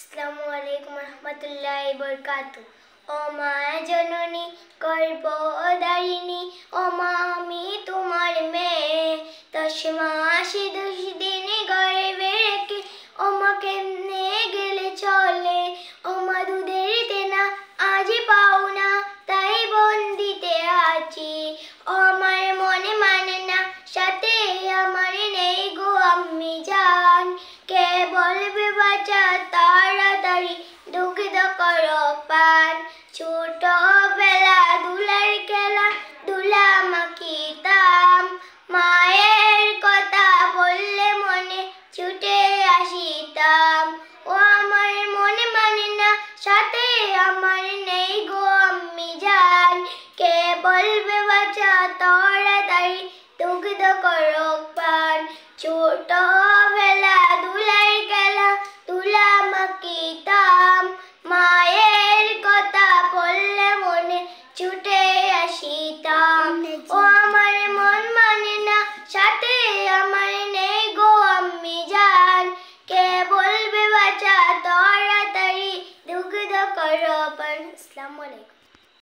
আসসালামু আলাইকুম রহমতুল্লাহি বরকাতু। ও মা জননী গর্ভধারিণী, ও মা আমি তোমার মেয়ে। 10 মাস 10 দিন গর্ভে রেখে ও মা কেমনে গেলে চলে। ও মা দুধের দেনা আজ পাও না, তাই বন্দিতে আছি। ও আমার মনে মানে না, সাথে আমার নেই গো আম্মি জান। কে বলবে বাঁচা তাড়াতাড়ি, দুগ্ধ করো পান। ছোটবেলা দুলার খেলা, দুলা মাখিতাম। মায়ের কথা বললে মনে ছুটে আসিতাম। ও আমার মনে মানে না, সাথে আমার নেই গো আম্মি জান। কে বলবে বাঁচা তাড়াতাড়ি, দুগ্ধ করো পান। ছোটবেলা দুলার খেলা, দুলা মাখিতাম। মায়ের কথা বললে মনে ছুটে আসিতাম। ও আমার মন মানে না, সাথে আমার নেই গো আম্মি জান। কে বলবে বাঁচা তাড়াতাড়ি, দুগ্ধ করো পান। আসসালামু আলাইকুম।